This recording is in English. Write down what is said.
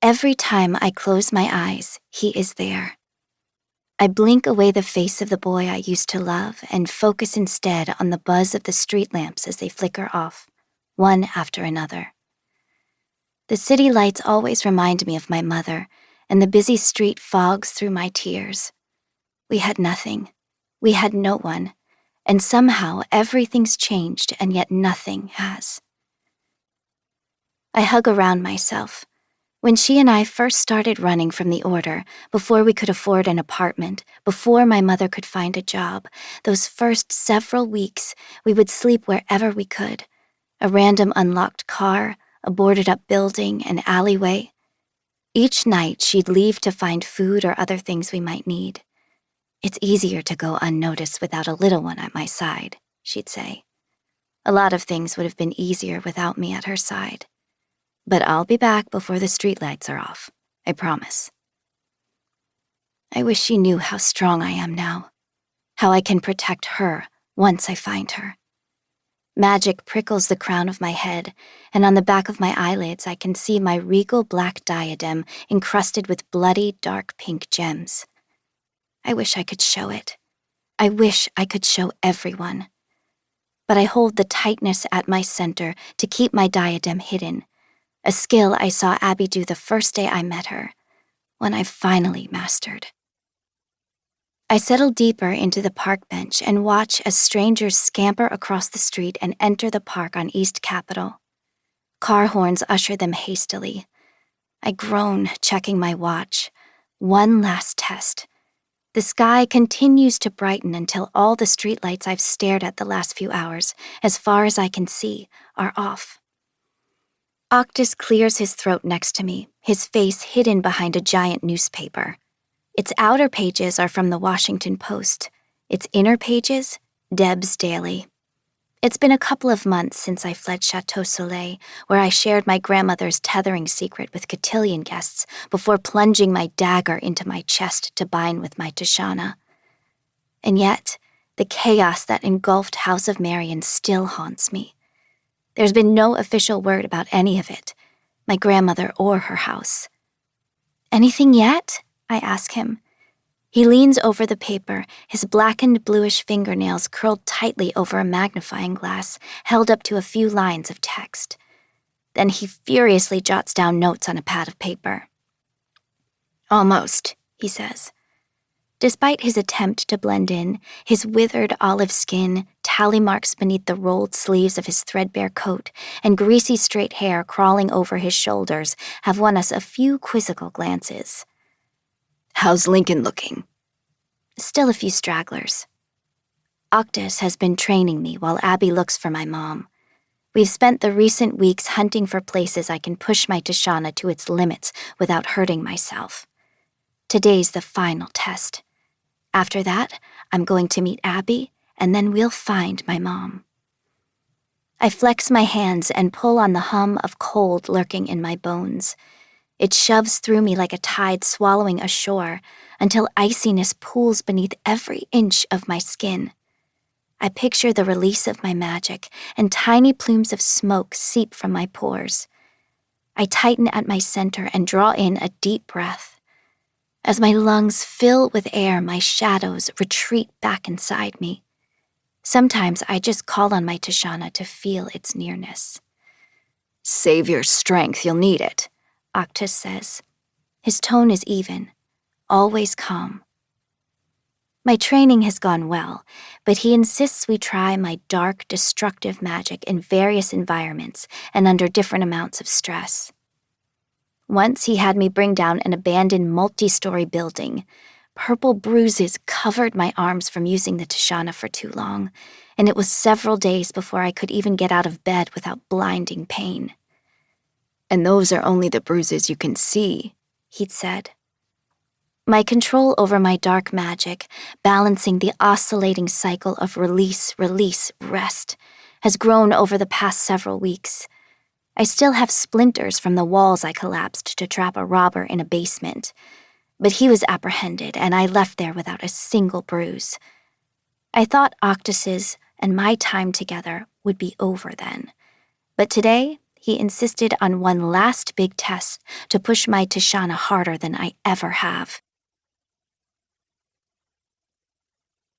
Every time I close my eyes, he is there. I blink away the face of the boy I used to love and focus instead on the buzz of the street lamps as they flicker off, one after another. The city lights always remind me of my mother, and the busy street fogs through my tears. We had nothing. We had no one, and somehow everything's changed and yet nothing has. I hug around myself. When she and I first started running from the order, before we could afford an apartment, before my mother could find a job, those first several weeks, we would sleep wherever we could. A random unlocked car, a boarded-up building, an alleyway. Each night, she'd leave to find food or other things we might need. "It's easier to go unnoticed without a little one at my side," she'd say. A lot of things would have been easier without me at her side. But I'll be back before the streetlights are off, I promise. I wish she knew how strong I am now, how I can protect her once I find her. Magic prickles the crown of my head, and on the back of my eyelids I can see my regal black diadem encrusted with bloody dark pink gems. I wish I could show it. I wish I could show everyone. But I hold the tightness at my center to keep my diadem hidden, a skill I saw Abby do the first day I met her, one I've finally mastered. I settle deeper into the park bench and watch as strangers scamper across the street and enter the park on East Capitol. Car horns usher them hastily. I groan, checking my watch. One last test. The sky continues to brighten until all the streetlights I've stared at the last few hours, as far as I can see, are off. Octus clears his throat next to me, his face hidden behind a giant newspaper. Its outer pages are from the Washington Post. Its inner pages, Deb's Daily. It's been a couple of months since I fled Chateau Soleil, where I shared my grandmother's tethering secret with cotillion guests before plunging my dagger into my chest to bind with my Tishana. And yet, the chaos that engulfed House of Marionne still haunts me. There's been no official word about any of it, my grandmother or her house. "Anything yet?" I ask him. He leans over the paper, his blackened bluish fingernails curled tightly over a magnifying glass, held up to a few lines of text. Then he furiously jots down notes on a pad of paper. "Almost," he says. Despite his attempt to blend in, his withered olive skin, tally marks beneath the rolled sleeves of his threadbare coat, and greasy straight hair crawling over his shoulders have won us a few quizzical glances. "How's Lincoln looking?" Still a few stragglers. Octus has been training me while Abby looks for my mom. We've spent the recent weeks hunting for places I can push my Tishana to its limits without hurting myself. Today's the final test. After that, I'm going to meet Abby, and then we'll find my mom. I flex my hands and pull on the hum of cold lurking in my bones. It shoves through me like a tide swallowing ashore until iciness pools beneath every inch of my skin. I picture the release of my magic, and tiny plumes of smoke seep from my pores. I tighten at my center and draw in a deep breath. As my lungs fill with air, my shadows retreat back inside me. Sometimes I just call on my Tishana to feel its nearness. "Save your strength, you'll need it," Octus says. His tone is even, always calm. My training has gone well, but he insists we try my dark, destructive magic in various environments and under different amounts of stress. Once he had me bring down an abandoned multi-story building. Purple bruises covered my arms from using the Tishana for too long, and it was several days before I could even get out of bed without blinding pain. "And those are only the bruises you can see," he'd said. My control over my dark magic, balancing the oscillating cycle of release, release, rest, has grown over the past several weeks. I still have splinters from the walls I collapsed to trap a robber in a basement, but he was apprehended and I left there without a single bruise. I thought Octus's and my time together would be over then, but today he insisted on one last big test to push my Tishana harder than I ever have.